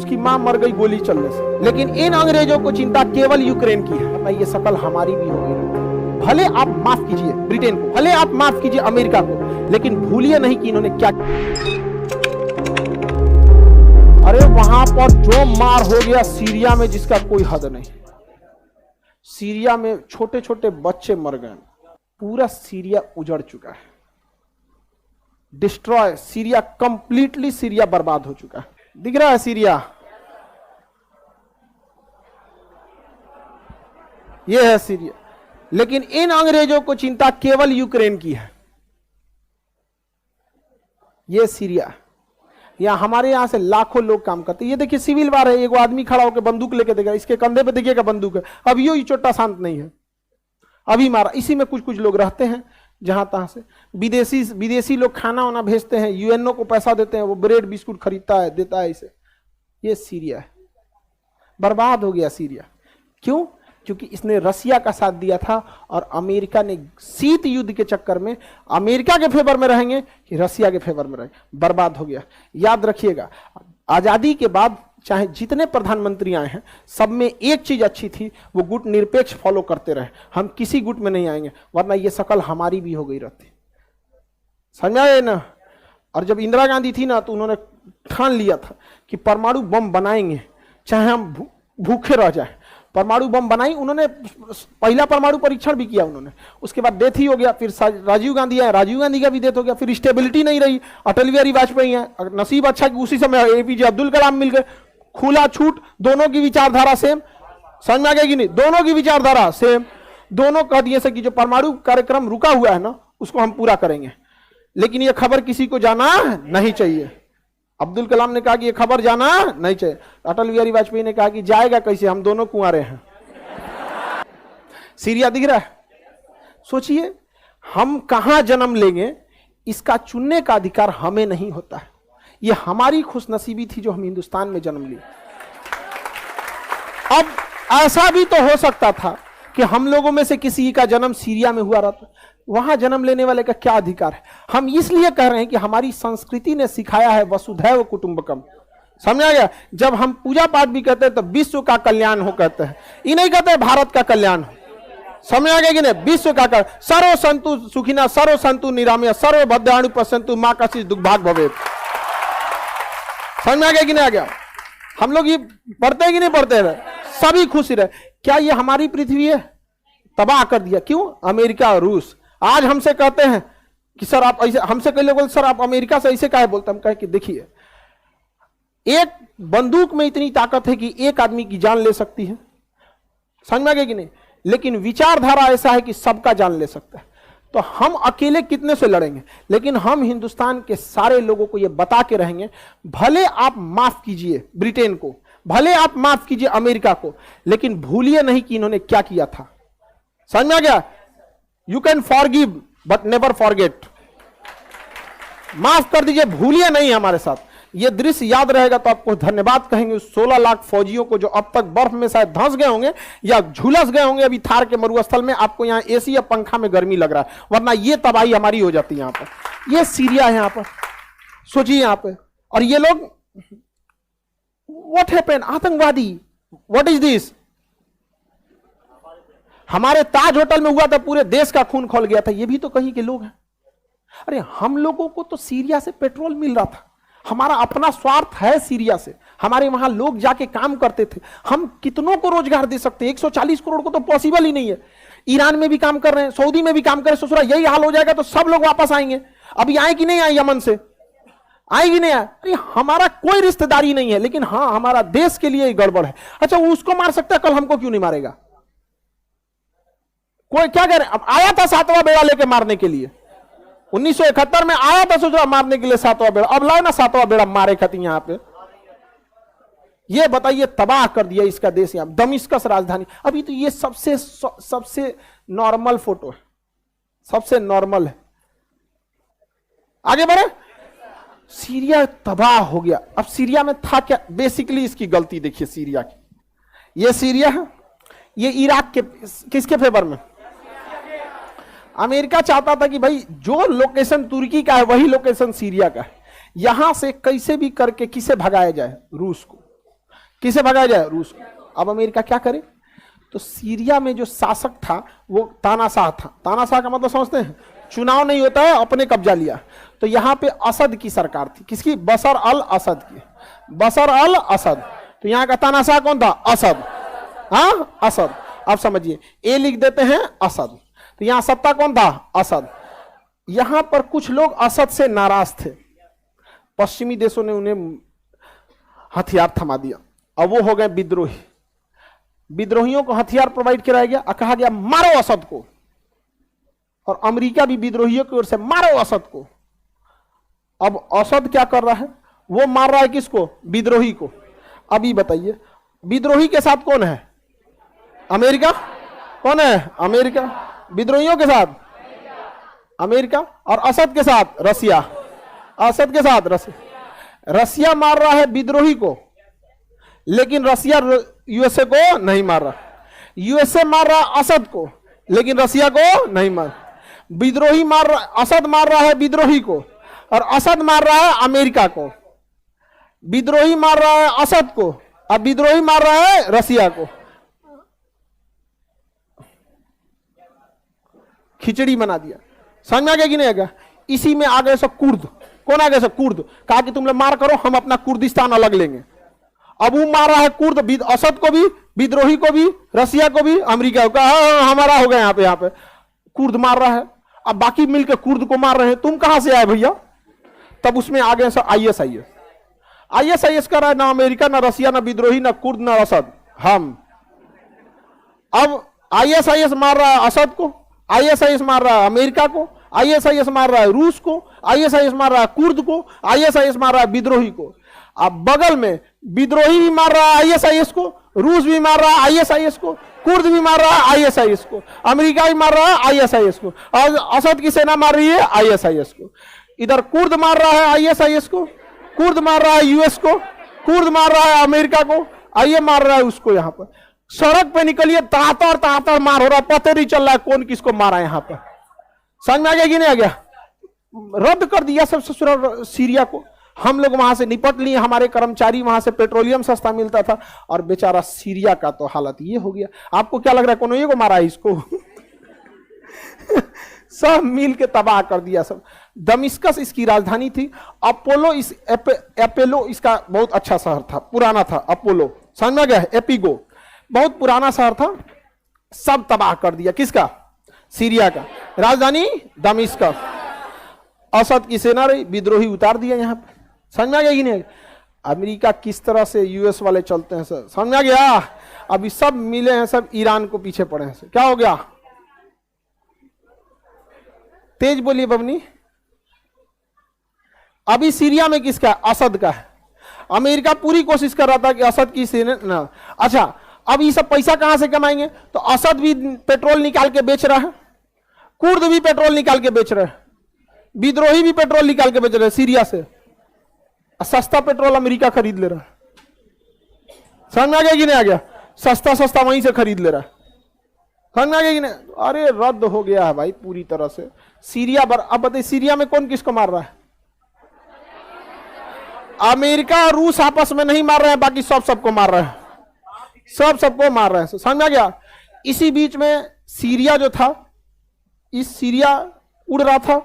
उसकी मां मर गई गोली चलने से। लेकिन इन अंग्रेजों को चिंता केवल यूक्रेन की है। ये शकल हमारी भी होगी। भले आप माफ कीजिए ब्रिटेन को, भले आप माफ कीजिए अमेरिका को, लेकिन भूलिए नहीं कि इन्होंने क्या किया। अरे वहां पर जो मार हो गया सीरिया में जिसका कोई हद नहीं। सीरिया में छोटे छोटे बच्चे मर गए, पूरा सीरिया उजड़ चुका है, डिस्ट्रॉय। सीरिया कंप्लीटली, सीरिया बर्बाद हो चुका है। दिख रहा है सीरिया, यह है सीरिया। लेकिन इन अंग्रेजों को चिंता केवल यूक्रेन की है। यह सीरिया, यहां हमारे यहां से लाखों लोग काम करते हैं। ये देखिए सिविल वार है, एगो आदमी खड़ा होकर बंदूक लेके देगा, इसके कंधे पे देखिएगा बंदूक है। अब ये चोटा शांत नहीं है, अभी मारा। इसी में कुछ कुछ लोग रहते हैं जहां तहां से। विदेशी लोग खाना वाना भेजते हैं, यूएनओ को पैसा देते हैं, वो ब्रेड बिस्कुट खरीदता है, देता है इसे। ये सीरिया है, बर्बाद हो गया सीरिया। क्यों? क्योंकि इसने रसिया का साथ दिया था और अमेरिका ने शीत युद्ध के चक्कर में अमेरिका के फेवर में रहेंगे कि रसिया के फेवर में रहेंगे, बर्बाद हो गया। याद रखिएगा, आजादी के बाद चाहे जितने प्रधानमंत्री आए हैं, सब में एक चीज अच्छी थी, वो गुट निरपेक्ष फॉलो करते रहे। हम किसी गुट में नहीं आएंगे, वरना ये शकल हमारी भी हो गई रहती। समझ आए ना? और जब इंदिरा गांधी थी ना, तो उन्होंने ठान लिया था कि परमाणु बम बनाएंगे, चाहे हम भूखे रह जाए। परमाणु बम बनाई उन्होंने, पहला परमाणु परीक्षण भी किया उन्होंने। उसके बाद डेथ ही हो गया। फिर राजीव गांधी आए, राजीव गांधी का भी डेथ हो गया। फिर स्टेबिलिटी नहीं रही, अटल बिहारी वाजपेयी है। नसीब अच्छा कि उसी समय एपीजे अब्दुल कलाम मिल गए। खुला छूट, दोनों की विचारधारा सेम। समझ में आ गया कि नहीं? दोनों की विचारधारा सेम। दोनों कह दिए कि जो परमाणु कार्यक्रम रुका हुआ है ना, उसको हम पूरा करेंगे। लेकिन यह खबर किसी को जाना नहीं चाहिए। अब्दुल कलाम ने कहा कि ये खबर जाना नहीं चाहिए। अटल बिहारी वाजपेयी ने कहा कि जाएगा कैसे, हम दोनों कुंवारे हैं। सीरिया दिख रहा है? सोचिए, हम कहां जन्म लेंगे इसका चुनने का अधिकार हमें नहीं होता है। ये हमारी खुशनसीबी थी जो हम हिंदुस्तान में जन्म लिए। अब ऐसा भी तो हो सकता था कि हम लोगों में से किसी का जन्म सीरिया में हुआ रहता। वहां जन्म लेने वाले का क्या अधिकार है? हम इसलिए कह रहे हैं कि हमारी संस्कृति ने सिखाया है वसुधैव कुटुंबकम। समझ आ गया? जब हम पूजा पाठ भी कहते हैं तो विश्व का कल्याण हो कहते हैं, ये नहीं कहते भारत का कल्याण हो। समझ आ गया कि नहीं? विश्व का कल्याण। सर्व संतु सुखिना, सर्व संतु निरामया, सर्व भद्राणु पश्यन्तु मां कश्चित् दुर्भाग्य भवेत्। समझ में आ गया कि नहीं आ गया? हम लोग ये पढ़ते हैं कि नहीं पढ़ते हैं? सभी खुशी रहे। क्या ये हमारी पृथ्वी है? तबाह कर दिया। क्यों? अमेरिका और रूस। आज हमसे कहते हैं कि सर आप ऐसे, हमसे कई लोग सर आप अमेरिका से ऐसे काहे बोलते? हम कहे कि देखिए, एक बंदूक में इतनी ताकत है कि एक आदमी की जान ले सकती है। समझ में आ गया कि नहीं? लेकिन विचारधारा ऐसा है कि सबका जान ले सकता है। तो हम अकेले कितने से लड़ेंगे? लेकिन हम हिंदुस्तान के सारे लोगों को यह बता के रहेंगे, भले आप माफ कीजिए ब्रिटेन को, भले आप माफ कीजिए अमेरिका को, लेकिन भूलिए नहीं कि इन्होंने क्या किया था। समझ में आ गया? You can forgive but never forget. माफ कर दीजिए, भूलिए नहीं हमारे साथ। ये दृश्य याद रहेगा तो आपको धन्यवाद कहेंगे उस 16 लाख फौजियों को जो अब तक बर्फ में शायद धंस गए होंगे या झुलस गए होंगे अभी थार के मरुस्थल में। आपको यहाँ एसी या पंखा में गर्मी लग रहा है, वरना ये तबाही हमारी हो जाती है। यहाँ पर ये सीरिया है, यहाँ पर सोचिए यहाँ पे। और ये लोग व्हाट हैपेन? आतंकवादी, व्हाट इज दिस? हमारे ताज होटल में हुआ था, पूरे देश का खून खोल गया था। ये भी तो कहीं के लोग हैं। अरे हम लोगों को तो सीरिया से पेट्रोल मिल रहा था, हमारा अपना स्वार्थ है सीरिया से। हमारे वहां लोग जाके काम करते थे। हम कितनों को रोजगार दे सकते हैं? 140 करोड़ को तो पॉसिबल ही नहीं है। ईरान में भी काम कर रहे हैं, सऊदी में भी काम कर रहे हैं। ससुरा यही हाल हो जाएगा तो सब लोग वापस आएंगे। अभी आए कि नहीं आए? यमन से आएगी नहीं आए? अरे हमारा कोई रिश्तेदारी नहीं है, लेकिन हाँ हमारा देश के लिए गड़बड़ है। अच्छा उसको मार सकता है, कल हमको क्यों नहीं मारेगा? कोई क्या कह रहे? अब आया था 7वां बेड़ा लेके मारने के लिए, 1971 में आया था सोच रहा मारने के लिए 7वां बेड़ा। अब लाओ ना 7वां बेड़ा मारे खाती यहां पे। ये बताइए, तबाह कर दिया इसका देश। यहां दमिश्कस राजधानी। अभी तो ये सबसे नॉर्मल फोटो है, सबसे नॉर्मल है। आगे बढ़े। सीरिया तबाह हो गया। अब सीरिया में था क्या? बेसिकली इसकी गलती देखिए सीरिया की। ये सीरिया है, ये इराक के किसके फेवर में? अमेरिका चाहता था कि भाई जो लोकेशन तुर्की का है वही लोकेशन सीरिया का है। यहां से कैसे भी करके किसे भगाया जाए? रूस को। किसे भगाया जाए? रूस को। अब अमेरिका क्या करे? तो सीरिया में जो शासक था वो तानाशाह था। तानाशाह का मतलब समझते हैं? चुनाव नहीं होता है, अपने कब्जा लिया। तो यहां पे असद की सरकार थी। किसकी? बशर अल असद की। बशर अल असद। तो यहां का तानाशाह कौन था? असद। हाँ, असद। अब समझिए, ए लिख देते हैं असद। तो यहां सत्ता कौन था? असद। यहां पर कुछ लोग असद से नाराज थे, पश्चिमी देशों ने उन्हें हथियार थमा दिया। अब वो हो गए विद्रोही। विद्रोहियों को हथियार प्रोवाइड कराया गया, कहा गया मारो असद को। और अमेरिका भी विद्रोहियों की ओर से मारो असद को। अब असद क्या कर रहा है? वो मार रहा है किसको? विद्रोही को। अभी बताइए, विद्रोही के साथ कौन है? अमेरिका। कौन है? अमेरिका। विद्रोहियों के साथ अमेरिका, और असद के साथ रसिया। असद के साथ रसिया। रसिया मार रहा है विद्रोही को, लेकिन रसिया यूएसए को नहीं मार रहा। यूएसए मार रहा है असद को, लेकिन रसिया को नहीं मार। विद्रोही मार रहा, असद मार रहा है विद्रोही को, और असद मार रहा है अमेरिका को। विद्रोही मार रहा है असद को, अब विद्रोही मार रहा है रसिया को। खिचड़ी बना दिया। समझ में आ गया कि नहीं आ गया? इसी में आ गए सब कुर्द। कौन आ गए सब? कुर्द। कहा कि तुम लोग मार करो, हम अपना कुर्दिस्तान अलग लेंगे। अब वो मार रहा है कुर्द, असद को भी, विद्रोही को भी, रसिया को भी, अमेरिका को। हमारा हो गया यहाँ पे कुर्द मार रहा है। अब बाकी मिलकर कुर्द को मार रहे हैं। तुम कहां से आए भैया? तब उसमें आ गए सब आईएसआईएस। आईएसआईएस कर रहा है, ना अमेरिका, ना रसिया, ना विद्रोही, ना कुर्द, ना असद, हम। अब आईएसआईएस मार रहा है असद को, आईएसआईएस मार रहा है अमेरिका को, आईएसआईएस मार रहा है रूस को, आईएसआईएस मार रहा है कुर्द को, आईएसआईएस मार रहा है विद्रोही को। अब बगल में विद्रोही भी मार रहा है आईएसआईएस को, रूस भी मार रहा है आईएसआईएस को, कुर्द भी मार रहा है आईएसआईएस को, अमेरिका भी मार रहा है आईएसआईएस को, और असद की सेना मार रही है आईएसआईएस को। इधर कुर्द मार रहा है आईएसआईएस को, कुर्द मार रहा है यूएस को, कुर्द मार रहा है अमेरिका को, आइए मार रहा है उसको। यहां पर सड़क पे निकलिए, तातर मार हो रहा, पता नहीं चल रहा है कौन किसको मारा यहां पर। समझ में आ गया कि नहीं आ गया? रद्द कर दिया सब ससुराल सीरिया को। हम लोग वहां से निपट लिए, हमारे कर्मचारी, वहां से पेट्रोलियम सस्ता मिलता था, और बेचारा सीरिया का तो हालत ये हो गया। आपको क्या लग रहा है कौन ये को मारा है इसको? सब मिल के तबाह कर दिया सब। दमिश्कस इसकी राजधानी थी। अपोलो एपेलो इसका बहुत अच्छा शहर था, पुराना था अपोलो। समझ में आ गया? एपिगो बहुत पुराना शहर था, सब तबाह कर दिया। किसका? सीरिया का। राजधानी दमिश्कस। असद की सेना रही, विद्रोही उतार दिया यहां पे। समझ में आ गया कि नहीं? अमेरिका किस तरह से यूएस वाले चलते हैं सर, समझ में आ गया? अभी सब मिले हैं, सब ईरान को पीछे पड़े हैं। क्या हो गया? तेज बोलिए बबनी। अभी सीरिया में किसका? असद का है। अमेरिका पूरी कोशिश कर रहा था कि असद की सेना ना। अच्छा, अब ये सब पैसा कहां से कमाएंगे? तो असद भी पेट्रोल निकाल के बेच रहा है, कुर्द भी पेट्रोल निकाल के बेच रहे हैं, विद्रोही भी पेट्रोल निकाल के बेच रहे हैं सीरिया से। सस्ता पेट्रोल अमेरिका खरीद ले रहा है। समझ में आ गया कि नहीं आ गया? सस्ता वहीं से खरीद ले रहा है। समझ में आ गया कि नहीं? अरे रद्द हो गया है भाई पूरी तरह से सीरिया। अब बताइए सीरिया में कौन किसको मार रहा है? अमेरिका और रूस आपस में नहीं मार रहे हैं, बाकी सबको मार रहे हैं, सबको मार रहे हैं। समझ में आ गया? इसी बीच में सीरिया जो था, इस सीरिया उड़ रहा था।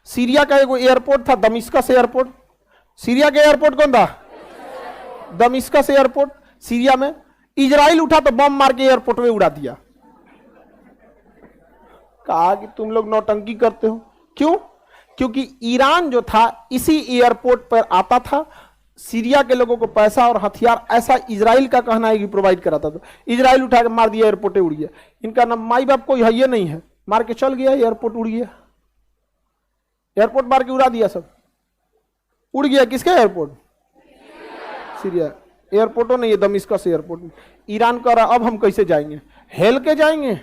सीरिया का एक एयरपोर्ट था, दमिश्कस एयरपोर्ट। सीरिया का एयरपोर्ट कौन था? दमिश्कस एयरपोर्ट। सीरिया में इजराइल उठा तो बम मार के एयरपोर्ट में उड़ा दिया। कहा कि तुम लोग नौटंकी करते हो। क्यों? क्योंकि ईरान जो था इसी एयरपोर्ट पर आता था, सीरिया के लोगों को पैसा और हथियार, ऐसा इजराइल का कहना है कि प्रोवाइड कराता था। इजराइल उठा के मार दिया, एयरपोर्ट उड़ गया। इनका ना माई बाप कोई है ये नहीं है, मार के चल गया, एयरपोर्ट उड़ गया। एयरपोर्ट मार के उड़ा दिया, सब उड़ गया। किसका एयरपोर्ट? सीरिया एयरपोर्टों नहीं है, दमिश्कस एयरपोर्ट। ईरान कह रहा अब हम कैसे जाएंगे? हेल के जाएंगे।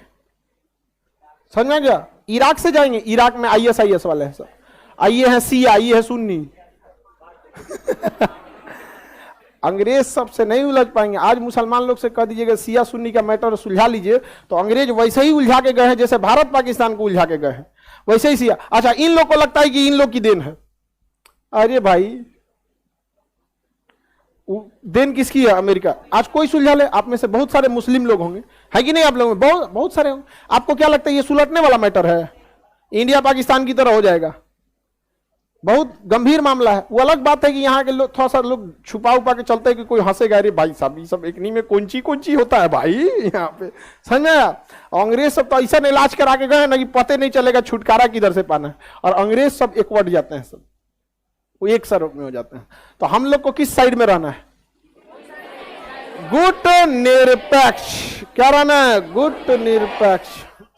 समझ में गया? इराक से जाएंगे। इराक में आईएसआईएस वाले हैं सब, आइए है शिया, आइए है सुन्नी। अंग्रेज सबसे नहीं उलझ पाएंगे। आज मुसलमान लोग से कह दीजिएगा शिया सुन्नी का मैटर सुलझा लीजिए, तो अंग्रेज वैसे ही उलझा के गए हैं जैसे भारत पाकिस्तान को उलझा के गए हैं, वैसे ही शिया। अच्छा, इन लोग को लगता है कि इन लोग की देन है। अरे भाई, देन किसकी है? अमेरिका। आज कोई सुलझा ले, आप में से बहुत सारे मुस्लिम लोग होंगे, है कि नहीं? आप लोग में बहुत बहुत सारे होंगे। आपको क्या लगता है ये सुलटने वाला मैटर है? इंडिया पाकिस्तान की तरह हो जाएगा? बहुत गंभीर मामला है। वो अलग बात है कि यहाँ के लोग थोड़ा सा लोग छुपा उपा के चलते हैं कि कोई हंसेगा, अरे भाई साहब ये सब एकनी में कौन ची होता है भाई यहाँ पे, समझ में आया? अंग्रेज सब तो ऐसा इलाज करा के गए ना कि पते नहीं चलेगा छुटकारा किधर से पाना है, और अंग्रेज सब एकवट जाते हैं, सब वो एक स्वरूप में हो जाते हैं। तो हम लोग को किस साइड में रहना है? गुट निरपेक्ष। क्या रहना है? गुट निरपेक्ष।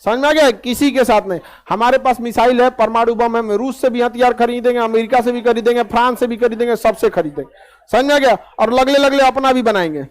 समझ में आ गया? किसी के साथ नहीं। हमारे पास मिसाइल है, परमाणु बम है, हम रूस से भी हथियार खरीदेंगे, अमेरिका से भी खरीदेंगे, फ्रांस से भी खरीदेंगे, सबसे खरीदेंगे। समझ में आ गया? और लगले लगले अपना भी बनाएंगे।